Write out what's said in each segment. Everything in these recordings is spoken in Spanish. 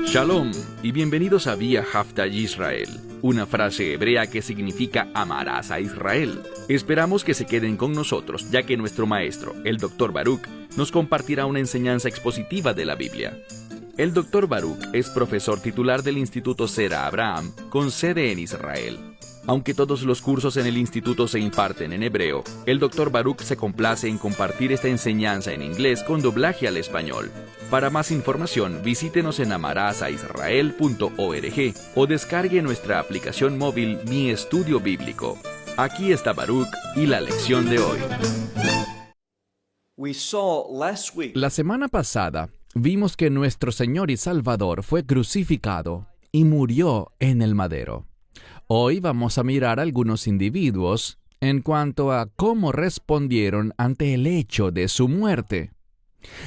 Shalom y bienvenidos a Vía Haftaj Israel, una frase hebrea que significa amarás a Israel. Esperamos que se queden con nosotros, ya que nuestro maestro, el Dr. Baruch, nos compartirá una enseñanza expositiva de la Biblia. El Dr. Baruch es profesor titular del Instituto Zera Abraham, con sede en Israel. Aunque todos los cursos en el instituto se imparten en hebreo, el Dr. Baruch se complace en compartir esta enseñanza en inglés con doblaje al español. Para más información, visítenos en amarasaisrael.org o descargue nuestra aplicación móvil Mi Estudio Bíblico. Aquí está Baruch y la lección de hoy. La semana pasada vimos que nuestro Señor y Salvador fue crucificado y murió en el madero. Hoy vamos a mirar a algunos individuos en cuanto a cómo respondieron ante el hecho de su muerte.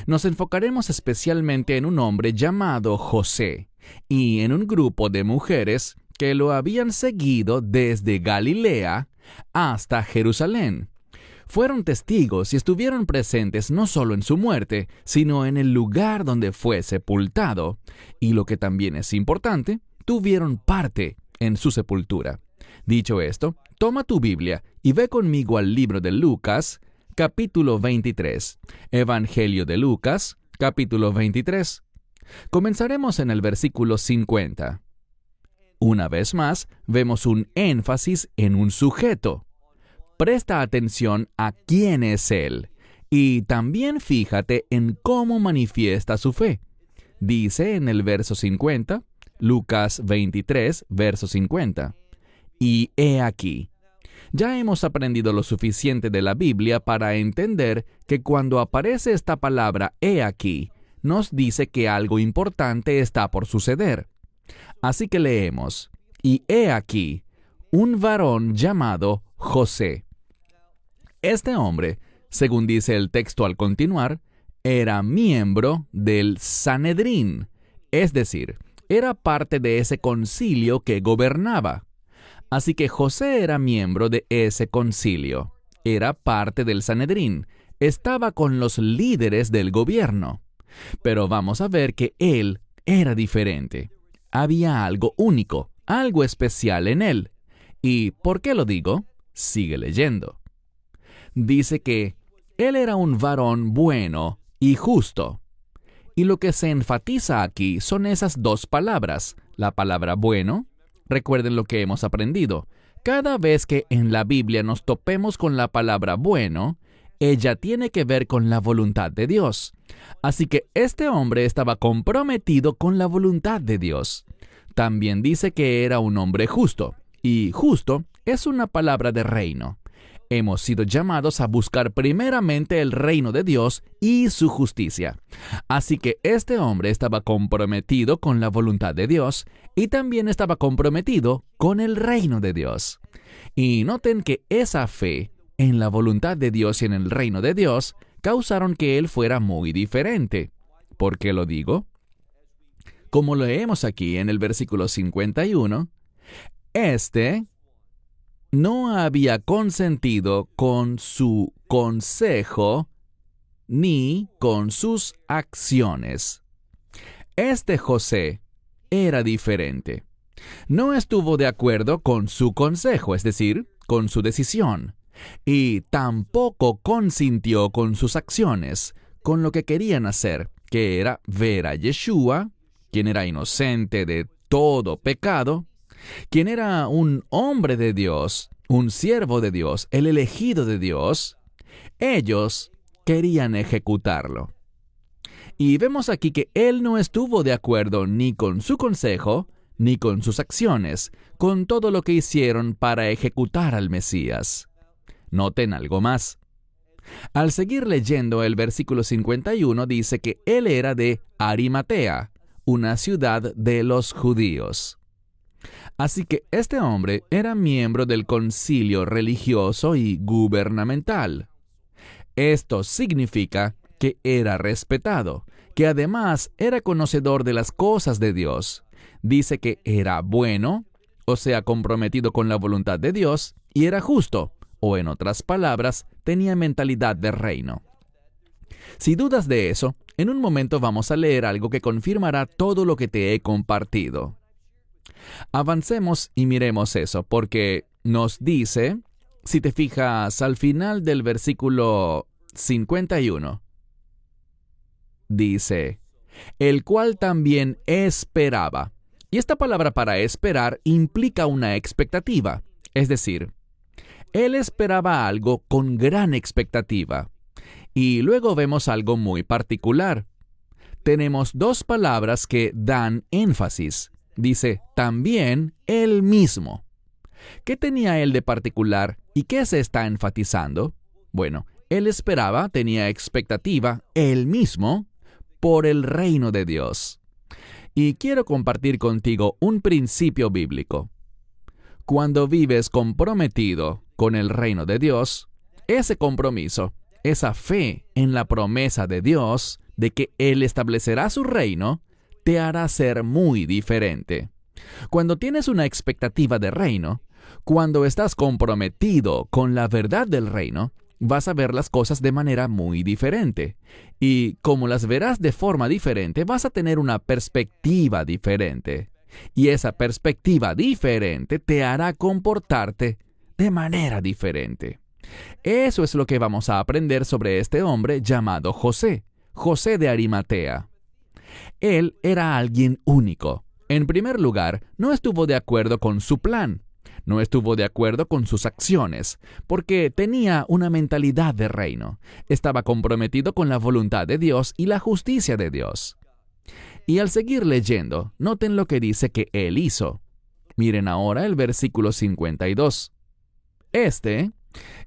Nos enfocaremos especialmente en un hombre llamado José y en un grupo de mujeres que lo habían seguido desde Galilea hasta Jerusalén. Fueron testigos y estuvieron presentes no solo en su muerte, sino en el lugar donde fue sepultado. Y lo que también es importante, tuvieron parte en su sepultura. Dicho esto, toma tu Biblia y ve conmigo al libro de Lucas, capítulo 23. Evangelio de Lucas, capítulo 23. Comenzaremos en el versículo 50. Una vez más, vemos un énfasis en un sujeto. Presta atención a quién es él y también fíjate en cómo manifiesta su fe. Dice en el verso 50, Lucas 23, verso 50. Y he aquí. Ya hemos aprendido lo suficiente de la Biblia para entender que cuando aparece esta palabra he aquí, nos dice que algo importante está por suceder. Así que leemos, y he aquí, un varón llamado José. Este hombre, según dice el texto al continuar, era miembro del Sanedrín, es decir, era parte de ese concilio que gobernaba. Así que José era miembro de ese concilio, era parte del Sanedrín, estaba con los líderes del gobierno. Pero vamos a ver que él era diferente. Había algo único, algo especial en él. ¿Y por qué lo digo? Sigue leyendo. Dice que él era un varón bueno y justo. Y lo que se enfatiza aquí son esas dos palabras, la palabra bueno. Recuerden lo que hemos aprendido. Cada vez que en la Biblia nos topemos con la palabra bueno, ella tiene que ver con la voluntad de Dios. Así que este hombre estaba comprometido con la voluntad de Dios. También dice que era un hombre justo, y justo es una palabra de reino. Hemos sido llamados a buscar primeramente el reino de Dios y su justicia. Así que este hombre estaba comprometido con la voluntad de Dios y también estaba comprometido con el reino de Dios. Y noten que esa fe en la voluntad de Dios y en el reino de Dios causaron que él fuera muy diferente. ¿Por qué lo digo? Como leemos aquí en el versículo 51, no había consentido con su consejo ni con sus acciones. Este José era diferente. No estuvo de acuerdo con su consejo, es decir, con su decisión, y tampoco consintió con sus acciones, con lo que querían hacer, que era ver a Yeshua, quien era inocente de todo pecado, quien era un hombre de Dios, un siervo de Dios, el elegido de Dios. Ellos querían ejecutarlo. Y vemos aquí que él no estuvo de acuerdo ni con su consejo, ni con sus acciones, con todo lo que hicieron para ejecutar al Mesías. Noten algo más. Al seguir leyendo el versículo 51 dice que él era de Arimatea, una ciudad de los judíos. Así que este hombre era miembro del concilio religioso y gubernamental. Esto significa que era respetado, que además era conocedor de las cosas de Dios. Dice que era bueno, o sea, comprometido con la voluntad de Dios, y era justo, o en otras palabras, tenía mentalidad de reino. Si dudas de eso, en un momento vamos a leer algo que confirmará todo lo que te he compartido. Avancemos y miremos eso, porque nos dice, si te fijas al final del versículo 51, dice, el cual también esperaba. Y esta palabra para esperar implica una expectativa, es decir, él esperaba algo con gran expectativa. Y luego vemos algo muy particular. Tenemos dos palabras que dan énfasis. Dice, también él mismo. ¿Qué tenía él de particular y qué se está enfatizando? Bueno, él esperaba, tenía expectativa, él mismo, por el reino de Dios. Y quiero compartir contigo un principio bíblico. Cuando vives comprometido con el reino de Dios, ese compromiso, esa fe en la promesa de Dios de que Él establecerá su reino, te hará ser muy diferente. Cuando tienes una expectativa de reino, cuando estás comprometido con la verdad del reino, vas a ver las cosas de manera muy diferente. Y como las verás de forma diferente, vas a tener una perspectiva diferente. Y esa perspectiva diferente te hará comportarte de manera diferente. Eso es lo que vamos a aprender sobre este hombre llamado José, José de Arimatea. Él era alguien único. En primer lugar, no estuvo de acuerdo con su plan. No estuvo de acuerdo con sus acciones, porque tenía una mentalidad de reino. Estaba comprometido con la voluntad de Dios y la justicia de Dios. Y al seguir leyendo, noten lo que dice que él hizo. Miren ahora el versículo 52.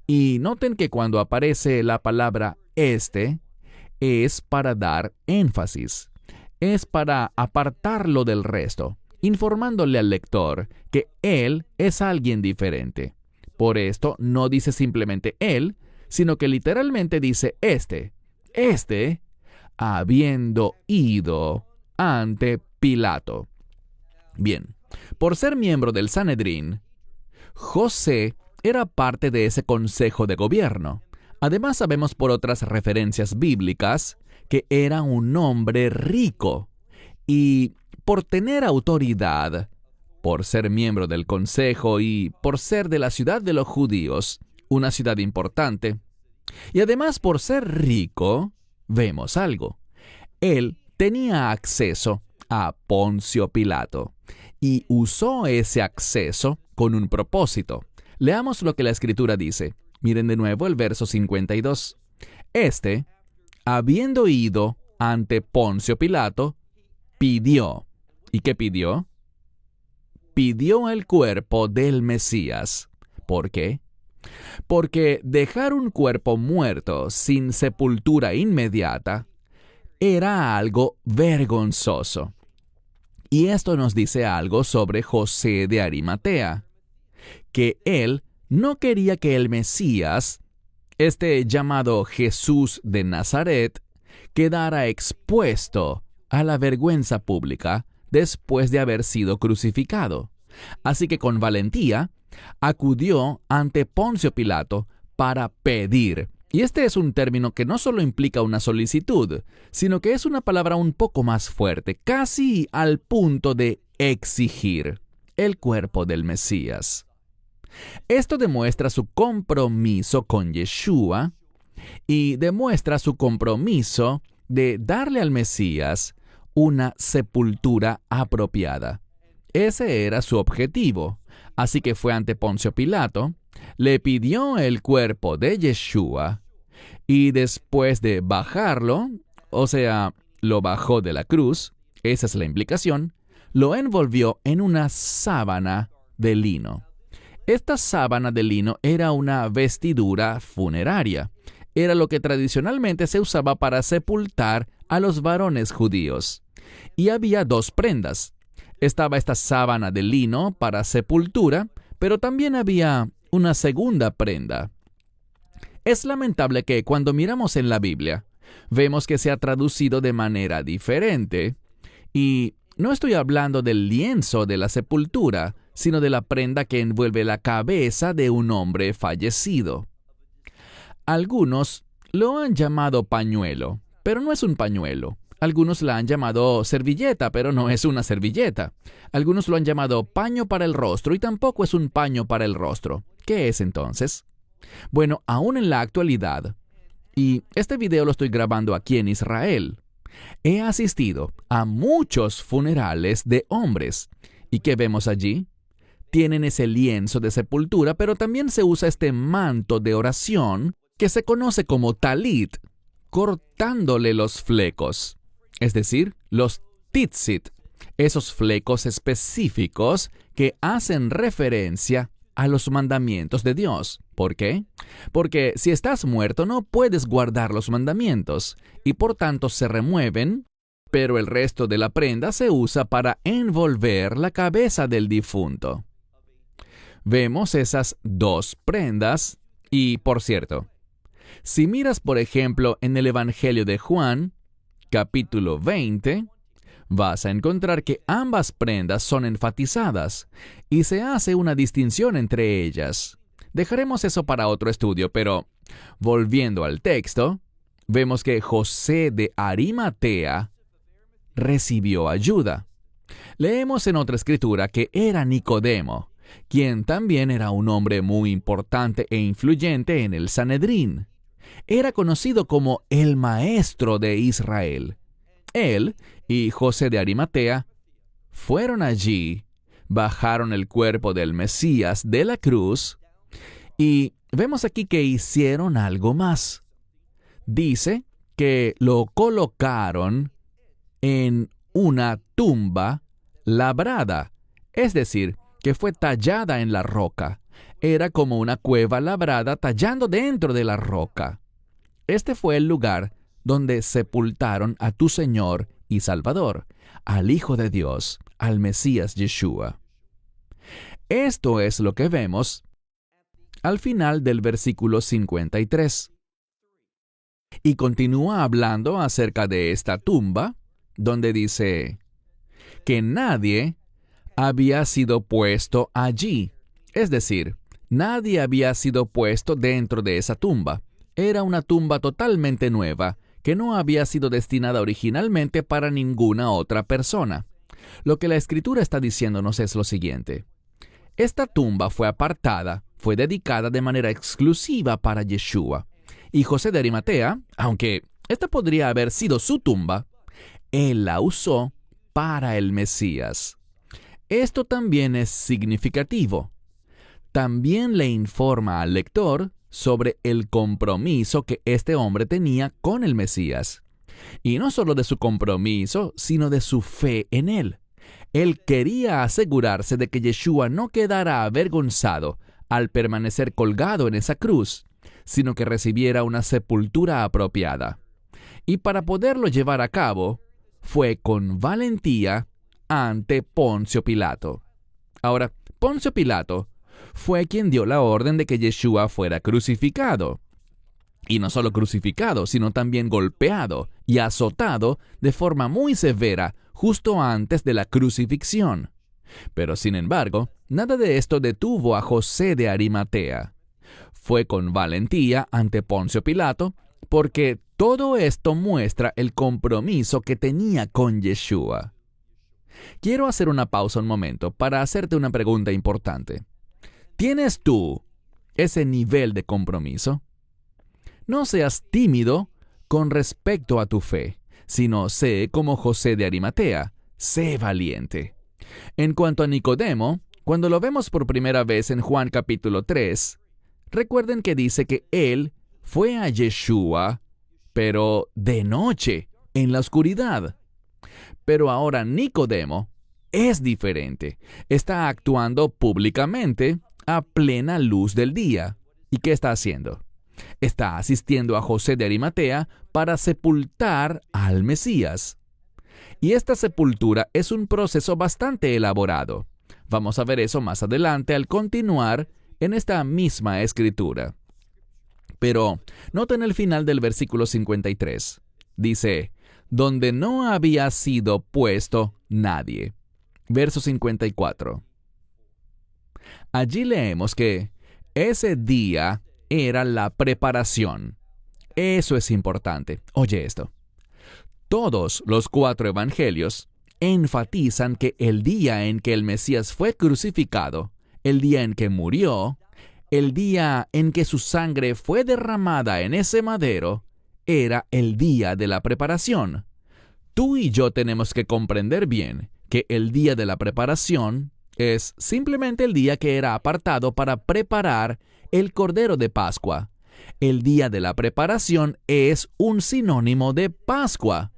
Y noten que cuando aparece la palabra es para dar énfasis. Es para apartarlo del resto, informándole al lector que él es alguien diferente. Por esto no dice simplemente él, sino que literalmente dice habiendo ido ante Pilato. Bien, por ser miembro del Sanedrín, José era parte de ese consejo de gobierno. Además sabemos por otras referencias bíblicas que era un hombre rico y por tener autoridad, por ser miembro del consejo y por ser de la ciudad de los judíos, una ciudad importante, y además por ser rico, vemos algo. Él tenía acceso a Poncio Pilato y usó ese acceso con un propósito. Leamos lo que la Escritura dice. Miren de nuevo el verso 52. Habiendo ido ante Poncio Pilato, pidió. ¿Y qué pidió? Pidió el cuerpo del Mesías. ¿Por qué? Porque dejar un cuerpo muerto sin sepultura inmediata era algo vergonzoso. Y esto nos dice algo sobre José de Arimatea, que él no quería que el Mesías, llamado Jesús de Nazaret, quedara expuesto a la vergüenza pública después de haber sido crucificado. Así que con valentía acudió ante Poncio Pilato para pedir. Y este es un término que no solo implica una solicitud, sino que es una palabra un poco más fuerte, casi al punto de exigir el cuerpo del Mesías. Esto demuestra su compromiso con Yeshua y demuestra su compromiso de darle al Mesías una sepultura apropiada. Ese era su objetivo. Así que fue ante Poncio Pilato, le pidió el cuerpo de Yeshua y después de bajarlo, o sea, lo bajó de la cruz, esa es la implicación, lo envolvió en una sábana de lino. Esta sábana de lino era una vestidura funeraria. Era lo que tradicionalmente se usaba para sepultar a los varones judíos. Y había dos prendas. Estaba esta sábana de lino para sepultura, pero también había una segunda prenda. Es lamentable que cuando miramos en la Biblia, vemos que se ha traducido de manera diferente. Y no estoy hablando del lienzo de la sepultura, sino de la prenda que envuelve la cabeza de un hombre fallecido. Algunos Lo han llamado pañuelo, pero no es un pañuelo. Algunos la han llamado servilleta, pero no es una servilleta. Algunos lo han llamado paño para el rostro y tampoco es un paño para el rostro. ¿Qué es entonces? Bueno, aún en la actualidad, y este video lo estoy grabando aquí en Israel, he asistido a muchos funerales de hombres. ¿Y qué vemos allí? Tienen ese lienzo de sepultura, pero también se usa este manto de oración que se conoce como talit, cortándole los flecos, es decir, los tzitzit, esos flecos específicos que hacen referencia a los mandamientos de Dios. ¿Por qué? Porque si estás muerto no puedes guardar los mandamientos y por tanto se remueven, pero el resto de la prenda se usa para envolver la cabeza del difunto. Vemos esas dos prendas y, por cierto, si miras por ejemplo en el Evangelio de Juan, capítulo 20, vas a encontrar que ambas prendas son enfatizadas y se hace una distinción entre ellas. Dejaremos eso para otro estudio, pero volviendo al texto, vemos que José de Arimatea recibió ayuda. Leemos en otra escritura que era Nicodemo, quien también era un hombre muy importante e influyente en el Sanedrín. Era conocido como el maestro de Israel. Él y José de Arimatea fueron allí, bajaron el cuerpo del Mesías de la cruz y vemos aquí que hicieron algo más. Dice que lo colocaron en una tumba labrada, es decir, que fue tallada en la roca. Era como una cueva labrada tallando dentro de la roca. Este fue el lugar donde sepultaron a tu Señor y Salvador, al Hijo de Dios, al Mesías Yeshua. Esto es lo que vemos al final del versículo 53. Y continúa hablando acerca de esta tumba, donde dice que nadie había sido puesto allí. Es decir, nadie había sido puesto dentro de esa tumba. Era una tumba totalmente nueva, que no había sido destinada originalmente para ninguna otra persona. Lo que la Escritura está diciéndonos es lo siguiente. Esta tumba fue apartada, fue dedicada de manera exclusiva para Yeshua. Y José de Arimatea, aunque esta podría haber sido su tumba, él la usó para el Mesías. Esto también es significativo. También le informa al lector sobre el compromiso que este hombre tenía con el Mesías. Y no solo de su compromiso, sino de su fe en él. Él quería asegurarse de que Yeshua no quedara avergonzado al permanecer colgado en esa cruz, sino que recibiera una sepultura apropiada. Y para poderlo llevar a cabo, fue con valentía ante Poncio Pilato. Ahora, Poncio Pilato fue quien dio la orden de que Yeshua fuera crucificado. Y no solo crucificado, sino también golpeado y azotado de forma muy severa justo antes de la crucifixión. Pero sin embargo, nada de esto detuvo a José de Arimatea. Fue con valentía ante Poncio Pilato porque todo esto muestra el compromiso que tenía con Yeshua. Quiero hacer una pausa un momento para hacerte una pregunta importante. ¿Tienes tú ese nivel de compromiso? No seas tímido con respecto a tu fe, sino sé como José de Arimatea, sé valiente. En cuanto a Nicodemo, cuando lo vemos por primera vez en Juan capítulo 3, recuerden que dice que él fue a Yeshua, pero de noche, en la oscuridad. Pero ahora Nicodemo es diferente. Está actuando públicamente a plena luz del día. ¿Y qué está haciendo? Está asistiendo a José de Arimatea para sepultar al Mesías. Y esta sepultura es un proceso bastante elaborado. Vamos a ver eso más adelante al continuar en esta misma escritura. Pero noten el final del versículo 53. Dice, donde no había sido puesto nadie. Verso 54. Allí leemos que ese día era la preparación. Eso es importante. Oye esto. Todos los 4 evangelios enfatizan que el día en que el Mesías fue crucificado, el día en que murió, el día en que su sangre fue derramada en ese madero, era el día de la preparación. Tú y yo tenemos que comprender bien que el día de la preparación es simplemente el día que era apartado para preparar el Cordero de Pascua. El día de la preparación es un sinónimo de Pascua.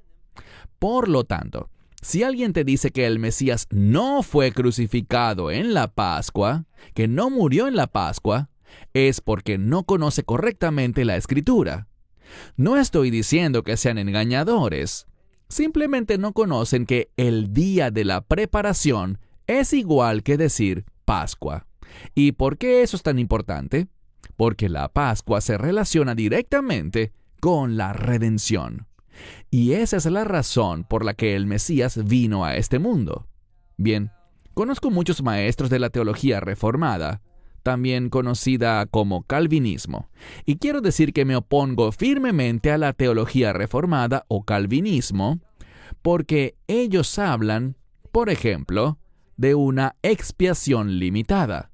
Por lo tanto, si alguien te dice que el Mesías no fue crucificado en la Pascua, que no murió en la Pascua, es porque no conoce correctamente la Escritura. No estoy diciendo que sean engañadores. Simplemente no conocen que el día de la preparación es igual que decir Pascua. ¿Y por qué eso es tan importante? Porque la Pascua se relaciona directamente con la redención. Y esa es la razón por la que el Mesías vino a este mundo. Bien, conozco muchos maestros de la teología reformada, también conocida como calvinismo, y quiero decir que me opongo firmemente a la teología reformada o calvinismo, porque ellos hablan, por ejemplo, de una expiación limitada.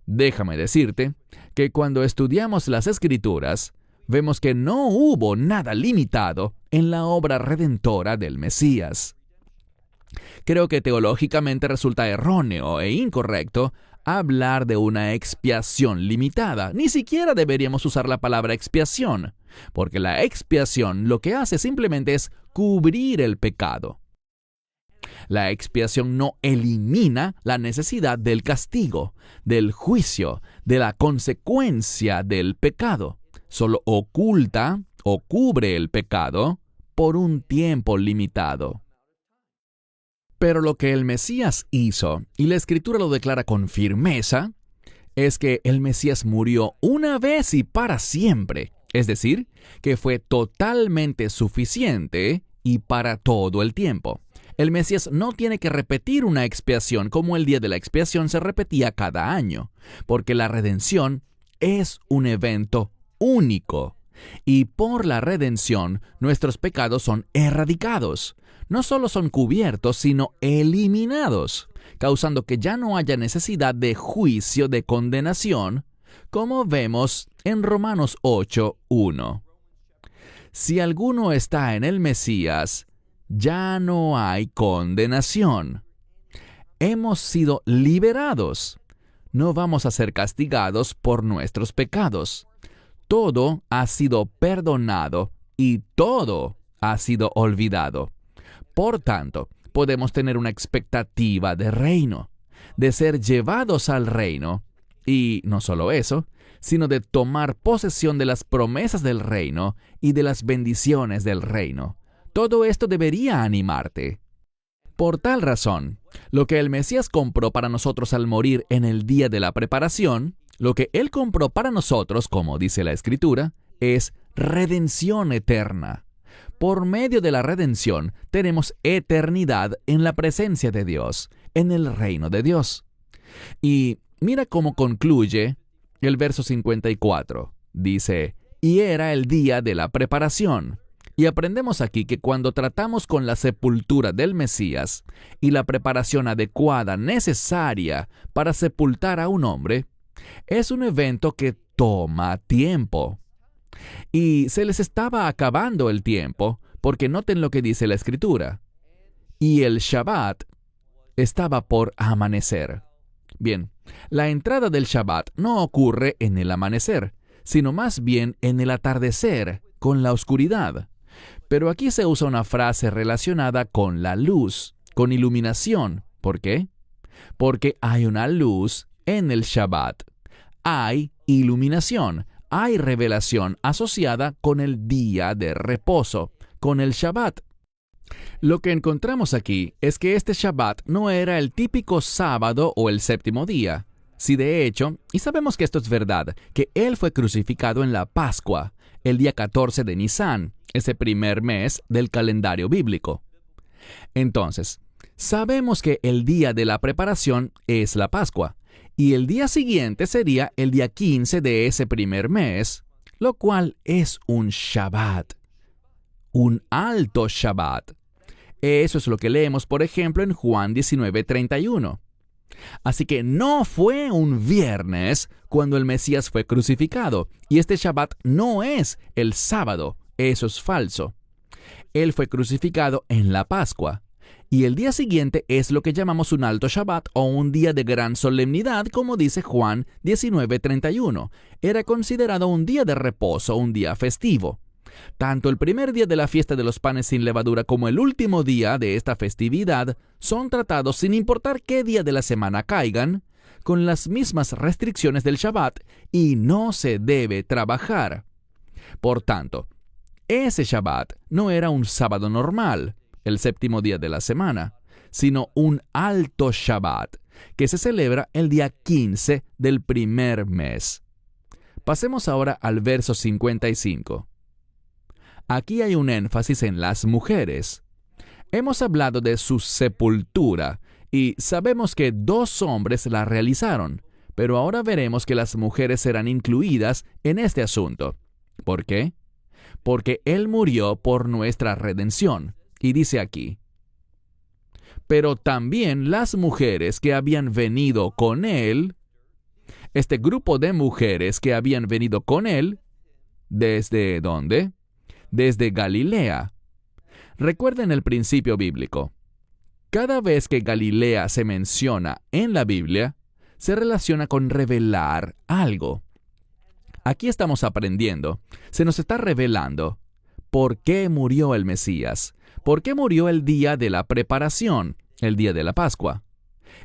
Déjame decirte que cuando estudiamos las Escrituras, vemos que no hubo nada limitado en la obra redentora del Mesías. Creo que teológicamente resulta erróneo e incorrecto hablar de una expiación limitada. Ni siquiera deberíamos usar la palabra expiación, porque la expiación lo que hace simplemente es cubrir el pecado. La expiación no elimina la necesidad del castigo, del juicio, de la consecuencia del pecado. Solo oculta o cubre el pecado por un tiempo limitado. Pero lo que el Mesías hizo, y la Escritura lo declara con firmeza, es que el Mesías murió una vez y para siempre. Es decir, que fue totalmente suficiente y para todo el tiempo. El Mesías no tiene que repetir una expiación como el día de la expiación se repetía cada año, porque la redención es un evento único. Y por la redención, nuestros pecados son erradicados. No solo son cubiertos, sino eliminados, causando que ya no haya necesidad de juicio de condenación, como vemos en Romanos 8:1. Si alguno está en el Mesías, ya no hay condenación. Hemos sido liberados. No vamos a ser castigados por nuestros pecados. Todo ha sido perdonado y todo ha sido olvidado. Por tanto, podemos tener una expectativa de reino, de ser llevados al reino, y no solo eso, sino de tomar posesión de las promesas del reino y de las bendiciones del reino. Todo esto debería animarte. Por tal razón, lo que el Mesías compró para nosotros al morir en el día de la preparación, lo que Él compró para nosotros, como dice la Escritura, es redención eterna. Por medio de la redención, tenemos eternidad en la presencia de Dios, en el reino de Dios. Y mira cómo concluye el verso 54. Dice, y era el día de la preparación. Y aprendemos aquí que cuando tratamos con la sepultura del Mesías y la preparación adecuada necesaria para sepultar a un hombre, es un evento que toma tiempo. Y se les estaba acabando el tiempo, porque noten lo que dice la Escritura. Y el Shabbat estaba por amanecer. Bien, la entrada del Shabbat no ocurre en el amanecer, sino más bien en el atardecer, con la oscuridad. Pero aquí se usa una frase relacionada con la luz, con iluminación. ¿Por qué? Porque hay una luz en el Shabbat. Hay iluminación, hay revelación asociada con el día de reposo, con el Shabbat. Lo que encontramos aquí es que este Shabbat no era el típico sábado o el séptimo día. Si de hecho, y sabemos que esto es verdad, que Él fue crucificado en la Pascua, el día 14 de Nisán, ese primer mes del calendario bíblico. Entonces, sabemos que el día de la preparación es la Pascua, y el día siguiente sería el día 15 de ese primer mes, lo cual es un Shabbat, un alto Shabbat. Eso es lo que leemos, por ejemplo, en Juan 19:31. Así que no fue un viernes cuando el Mesías fue crucificado, y este Shabbat no es el sábado, eso es falso. Él fue crucificado en la Pascua, y el día siguiente es lo que llamamos un alto Shabbat o un día de gran solemnidad, como dice Juan 19:31. Era considerado un día de reposo, un día festivo. Tanto el primer día de la fiesta de los panes sin levadura como el último día de esta festividad son tratados sin importar qué día de la semana caigan, con las mismas restricciones del Shabbat, y no se debe trabajar. Por tanto, ese Shabbat no era un sábado normal, el séptimo día de la semana, sino un alto Shabbat, que se celebra el día 15 del primer mes. Pasemos ahora al verso 55. Aquí hay un énfasis en las mujeres. Hemos hablado de su sepultura y sabemos que 2 hombres la realizaron, pero ahora veremos que las mujeres serán incluidas en este asunto. ¿Por qué? Porque Él murió por nuestra redención. Y dice aquí, pero también las mujeres que habían venido con Él, este grupo de mujeres que habían venido con Él, ¿desde dónde? Desde Galilea. Recuerden el principio bíblico. Cada vez que Galilea se menciona en la Biblia, se relaciona con revelar algo. Aquí estamos aprendiendo, se nos está revelando por qué murió el Mesías, por qué murió el día de la preparación, el día de la Pascua.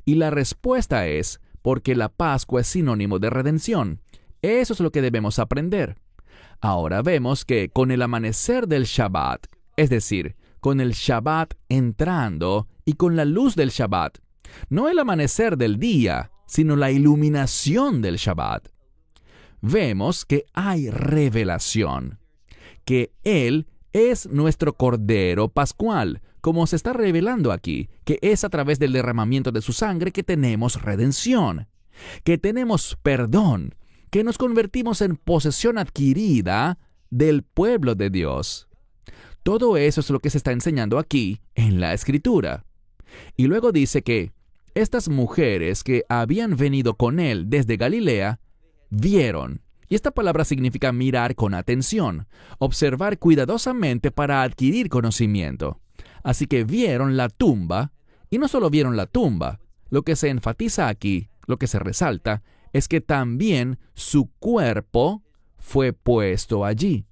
Y la respuesta es porque la Pascua es sinónimo de redención. Eso es lo que debemos aprender. Ahora vemos que con el amanecer del Shabbat, es decir, con el Shabbat entrando y con la luz del Shabbat, no el amanecer del día, sino la iluminación del Shabbat, vemos que hay revelación, que Él es nuestro Cordero Pascual, como se está revelando aquí, que es a través del derramamiento de su sangre que tenemos redención, que tenemos perdón, que nos convertimos en posesión adquirida del pueblo de Dios. Todo eso es lo que se está enseñando aquí en la Escritura. Y luego dice que estas mujeres que habían venido con Él desde Galilea, vieron. Y esta palabra significa mirar con atención, observar cuidadosamente para adquirir conocimiento. Así que vieron la tumba, y no solo vieron la tumba, lo que se enfatiza aquí, lo que se resalta, es que también su cuerpo fue puesto allí.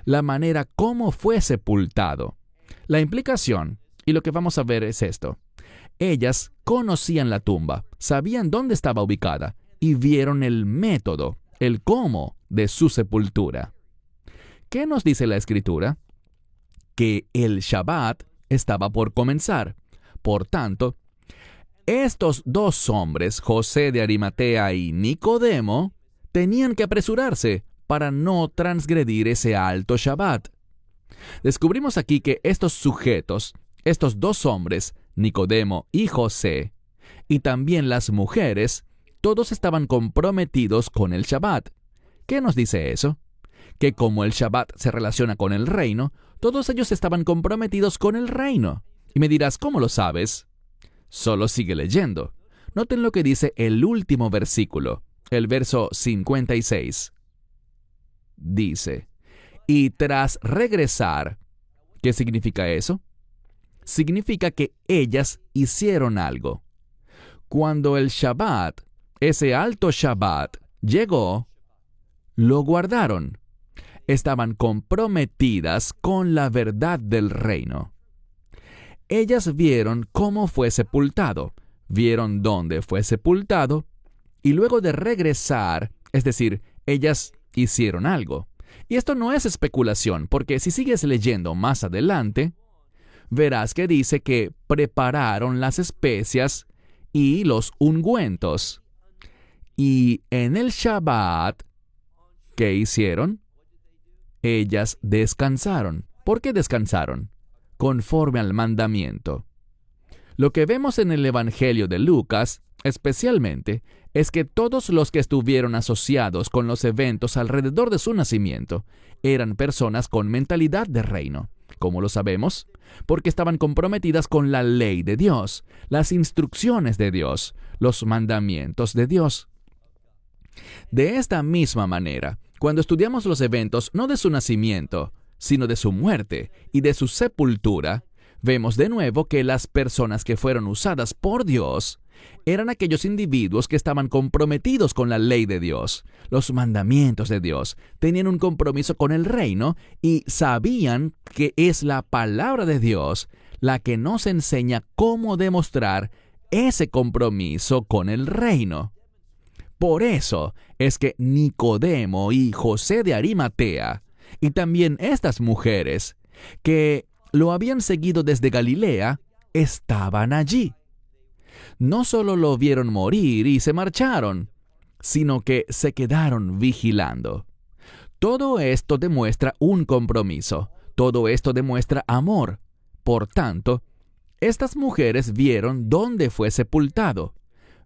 La manera como fue sepultado. La implicación, y lo que vamos a ver es esto. Ellas conocían la tumba, sabían dónde estaba ubicada, y vieron el método, el cómo de su sepultura. ¿Qué nos dice la Escritura? Que el Shabbat estaba por comenzar. Por tanto, estos 2 hombres, José de Arimatea y Nicodemo, tenían que apresurarse para no transgredir ese alto Shabbat. Descubrimos aquí que estos sujetos, estos 2 hombres, Nicodemo y José, y también las mujeres, todos estaban comprometidos con el Shabbat. ¿Qué nos dice eso? Que como el Shabbat se relaciona con el reino, todos ellos estaban comprometidos con el reino. Y me dirás, ¿cómo lo sabes? Solo sigue leyendo. Noten lo que dice el último versículo, el verso 56. Dice, y tras regresar, ¿qué significa eso? Significa que ellas hicieron algo. Cuando el Shabbat, ese alto Shabbat, llegó, lo guardaron. Estaban comprometidas con la verdad del reino. Ellas vieron cómo fue sepultado, vieron dónde fue sepultado, y luego de regresar, es decir, ellas hicieron algo. Y esto no es especulación, porque si sigues leyendo más adelante, verás que dice que prepararon las especias y los ungüentos. Y en el Shabbat, ¿qué hicieron? Ellas descansaron. ¿Por qué descansaron? Conforme al mandamiento. Lo que vemos en el Evangelio de Lucas, especialmente, es que todos los que estuvieron asociados con los eventos alrededor de su nacimiento eran personas con mentalidad de reino. ¿Cómo lo sabemos? Porque estaban comprometidas con la ley de Dios, las instrucciones de Dios, los mandamientos de Dios. De esta misma manera, cuando estudiamos los eventos no de su nacimiento, sino de su muerte y de su sepultura, vemos de nuevo que las personas que fueron usadas por Dios eran aquellos individuos que estaban comprometidos con la ley de Dios, los mandamientos de Dios, tenían un compromiso con el reino y sabían que es la palabra de Dios la que nos enseña cómo demostrar ese compromiso con el reino. Por eso es que Nicodemo y José de Arimatea, y también estas mujeres, que lo habían seguido desde Galilea, estaban allí. No solo lo vieron morir y se marcharon, sino que se quedaron vigilando. Todo esto demuestra un compromiso, todo esto demuestra amor. Por tanto, estas mujeres vieron dónde fue sepultado,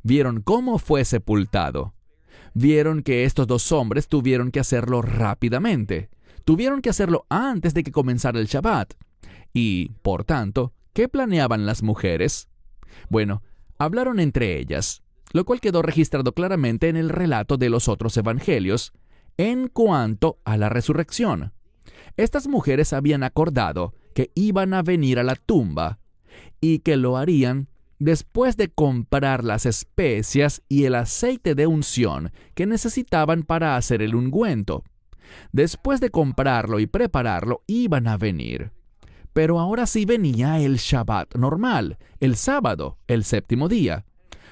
vieron cómo fue sepultado, vieron que estos dos hombres tuvieron que hacerlo rápidamente, tuvieron que hacerlo antes de que comenzara el Shabbat. Y, por tanto, ¿qué planeaban las mujeres? Bueno, hablaron entre ellas, lo cual quedó registrado claramente en el relato de los otros evangelios en cuanto a la resurrección. Estas mujeres habían acordado que iban a venir a la tumba y que lo harían después de comprar las especias y el aceite de unción que necesitaban para hacer el ungüento. Después de comprarlo y prepararlo, iban a venir. Pero ahora sí venía el Shabbat normal, el sábado, el séptimo día.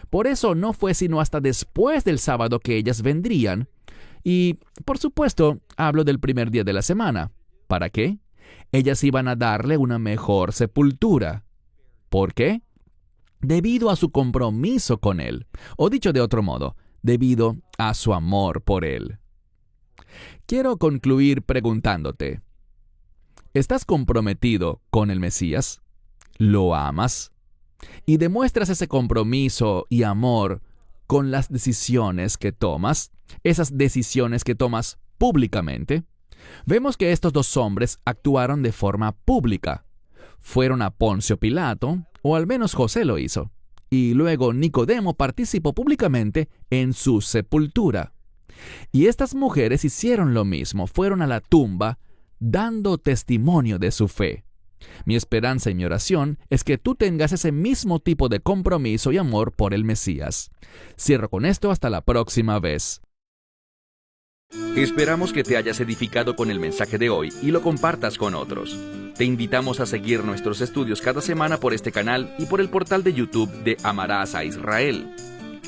Por eso no fue sino hasta después del sábado que ellas vendrían. Y, por supuesto, hablo del primer día de la semana. ¿Para qué? Ellas iban a darle una mejor sepultura. ¿Por qué? Debido a su compromiso con Él. O dicho de otro modo, debido a su amor por Él. Quiero concluir preguntándote, ¿estás comprometido con el Mesías? ¿Lo amas? ¿Y demuestras ese compromiso y amor con las decisiones que tomas? Esas decisiones que tomas públicamente. Vemos que estos dos hombres actuaron de forma pública. Fueron a Poncio Pilato, o al menos José lo hizo. Y luego Nicodemo participó públicamente en su sepultura. Y estas mujeres hicieron lo mismo, fueron a la tumba, dando testimonio de su fe. Mi esperanza y mi oración es que tú tengas ese mismo tipo de compromiso y amor por el Mesías. Cierro con esto hasta la próxima vez. Esperamos que te hayas edificado con el mensaje de hoy y lo compartas con otros. Te invitamos a seguir nuestros estudios cada semana por este canal y por el portal de YouTube de Amarás a Israel.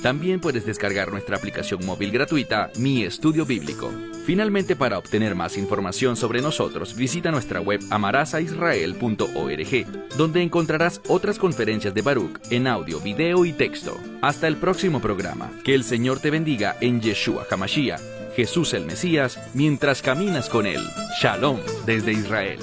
También puedes descargar nuestra aplicación móvil gratuita, Mi Estudio Bíblico. Finalmente, para obtener más información sobre nosotros, visita nuestra web amarasaisrael.org, donde encontrarás otras conferencias de Baruch en audio, video y texto. Hasta el próximo programa. Que el Señor te bendiga en Yeshua HaMashiach, Jesús el Mesías, mientras caminas con Él. Shalom desde Israel.